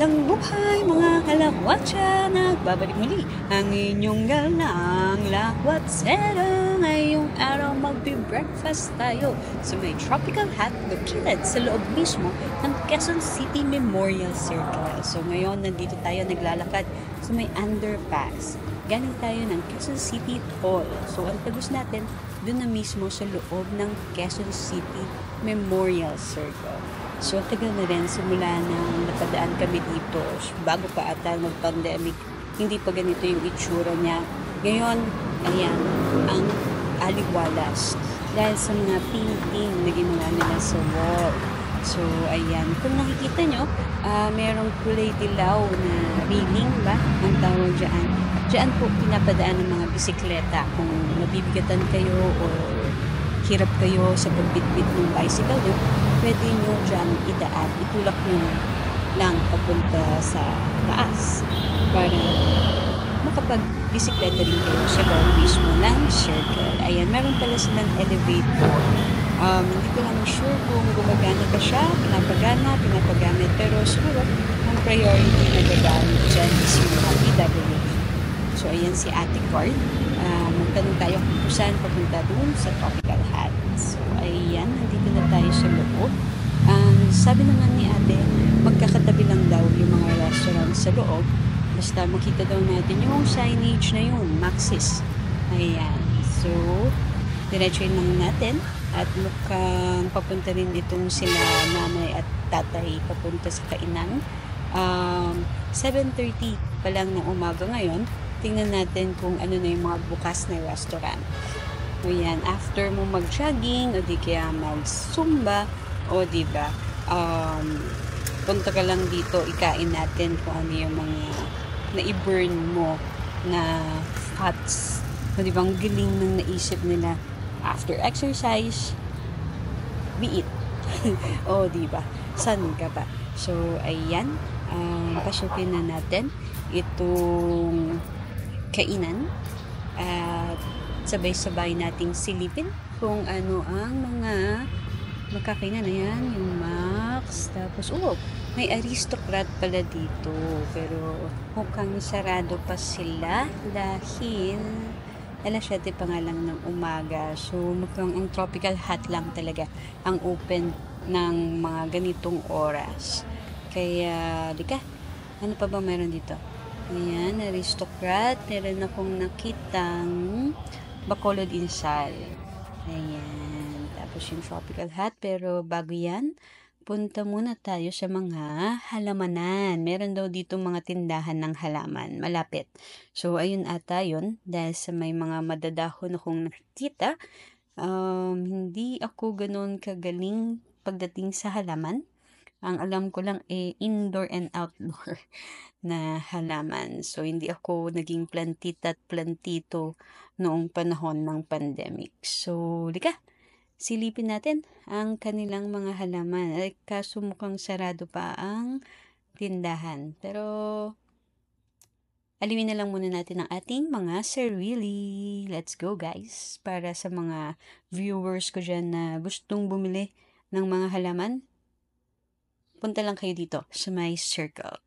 Magandang buhay mga kalawatsa! Nagbabalik muli ang inyong galang lawatsero. Ngayong araw magbe-breakfast tayo sa may tropical hut located sa loob mismo ng Quezon City Memorial Circle. So ngayon nandito tayo naglalakad sa may underpass. Galing tayo ng Quezon City Hall. So ang tagos natin doon na mismo sa loob ng Quezon City Memorial Circle. So, tagal na rin simula nang napadaan kami dito. Bago pa ata mag-pandemic, hindi pa ganito yung itsura niya. Ngayon, ayan, ang aliwalas. Dahil sa mga painting na ginawa nila sa wall. So, ayan. Kung nakikita nyo, merong kulay dilaw na railing ba? Ang tawag dyan. Dyan po pinapadaan ng mga bisikleta. Kung nabibigatan kayo o hirap kayo sa pagbitbit ng bicycle nyo, pwede nyo dyan idaan, itulak nyo lang papunta sa taas para makapag-bisikleta rin kayo sa loob mismo ng circle. Ayan, meron pala silang elevator. Hindi ko lang sure kung gumagana pa siya, pinapagamit, pero siguro ang priority na gagamit dyan is yung PWD. So, ayan si Ate Card. Magtanong tayo kung saan papunta doon sa tropical hut. So, ayan, nandito na tayo sa loob. Sabi naman ni ate, magkakatabi lang daw yung mga restaurant sa loob. Basta makita daw natin yung signage na yun, Maxis. Ayan. So, diretsuin lang natin. At mukhang papunta rin itong sila nanay at tatay papunta sa kainan. 7:30 pa lang ng umaga ngayon. Tingnan natin kung ano na yung mga bukas na restaurant. So yan, after mo mag-jogging o di kaya mag-zumba o di ba, punta ka lang dito, ikain natin kung ano yung mga na-burn mo na fats. O di ba, ang galing ng naisip nila. After exercise, we eat. O di ba, san ka ba? So, ayan, pasukin na natin itong kainan at sabay-sabay nating silipin kung ano ang mga makakainan. Ayan, yung Max, tapos may aristocrat pala dito, pero mukhang sarado pa sila dahil alas 7 pa nga lang ng umaga. So mukhang ang tropical hut lang talaga ang open ng mga ganitong oras. Kaya dika, ano pa ba meron dito? Ayan, aristocrat. Meron akong nakitang Bacolod Insal. Ayan. Tapos yung tropical hut. Pero bago yan, punta muna tayo sa mga halamanan. Meron daw dito mga tindahan ng halaman. Malapit. So, ayun ata yun. Dahil sa may mga madadahon akong nakikita. Hindi ako ganun kagaling pagdating sa halaman. Ang alam ko lang indoor and outdoor na halaman. So, hindi ako naging plantita at plantito noong panahon ng pandemic. So, lika, silipin natin ang kanilang mga halaman. Ay, kaso mukhang sarado pa ang tindahan. Pero, alimin na lang muna natin ang ating mga sarili. Let's go, guys. Para sa mga viewers ko dyan na gustong bumili ng mga halaman, punta lang kayo dito sa my circle.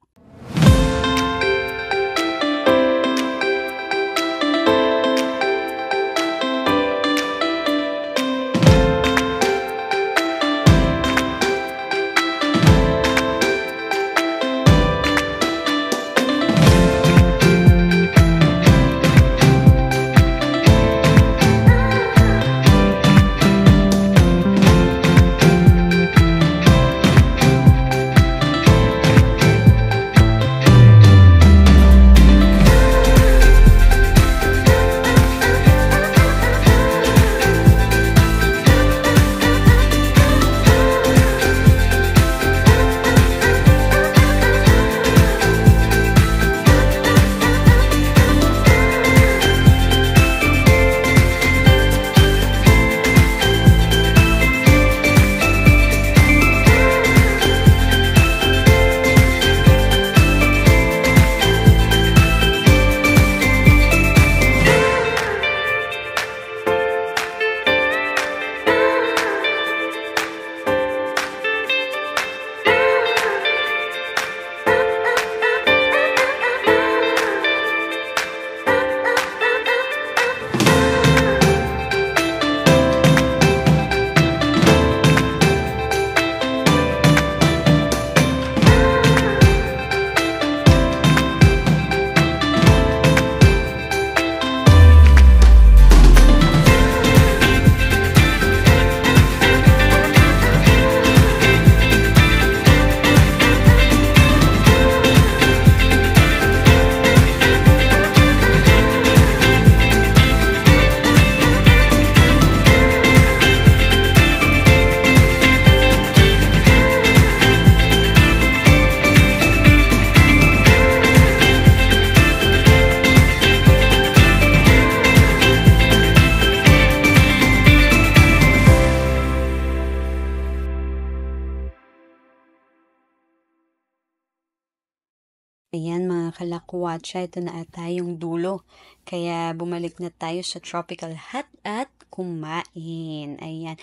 Ayan mga kalakwatsa, ito na tayong dulo. Kaya bumalik na tayo sa tropical hut at kumain. Ayan.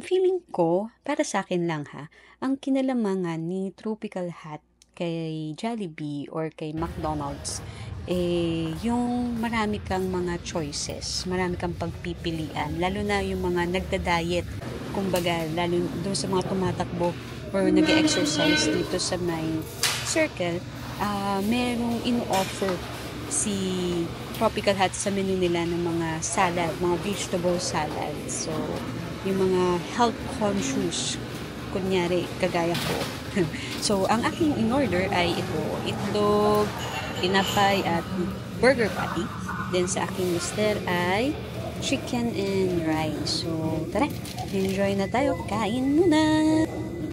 Feeling ko, para sa akin lang ha, ang kinalamangan ni tropical hut kay Jollibee or kay McDonald's, yung marami kang mga choices, marami kang pagpipilian, lalo na yung mga nagda-diet, kumbaga, lalo doon sa mga tumatakbo or nag-exercise dito sa may circle, merong in-offer si Tropical Hut sa menu nila ng mga salad, mga vegetable salad. So, yung mga health conscious, kunyari, kagaya ko. So, ang aking in-order ay ito, itlog, tinapay at burger patty. Then sa aking mister ay chicken and rice. So, tara, enjoy na tayo. Kain muna!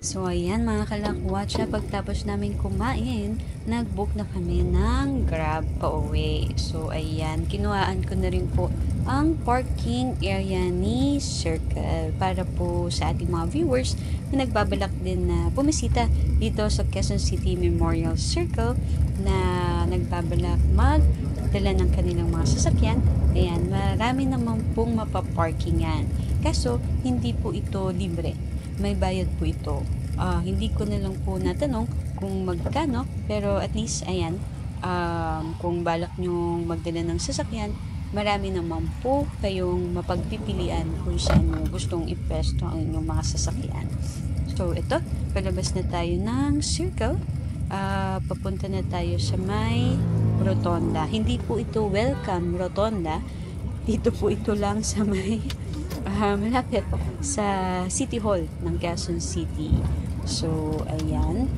So, ayan mga kalakwatsa, pagtapos namin kumain, nag-book na kami ng Grab pauwi. So, ayan, kinuhaan ko na rin po ang parking area ni Circle para po sa ating mga viewers na nagbabalak din na bumisita dito sa Quezon City Memorial Circle na nagbabalak magdala ng kanilang mga sasakyan. Ayan, marami naman pong mapaparkingan. Kaso, hindi po ito libre. May bayad po ito. Hindi ko na lang po natanong kung magkano, pero at least, ayan, kung balak nyo magdala ng sasakyan, marami naman po kayong mapagpipilian kung saan nyo gustong ipesto ang inyong mga sasakyan. So, ito, palabas na tayo ng circle. Papunta na tayo sa may rotonda. Hindi po ito welcome rotonda. Dito po ito lang sa may malapit sa City Hall ng Quezon City. So, ayan.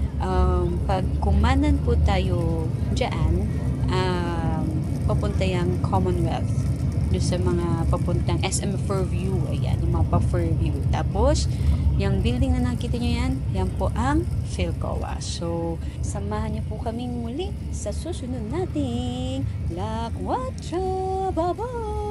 Pag kumanan po tayo dyan, papunta yung Commonwealth. Doon sa mga papuntang SM Fairview. Ayan, yung mga pa-Fairview. Tapos, yung building na nakita nyo yan po ang Philcoa. So, samahan niyo po kaming muli sa susunod nating Lakwatsa. Bye-bye!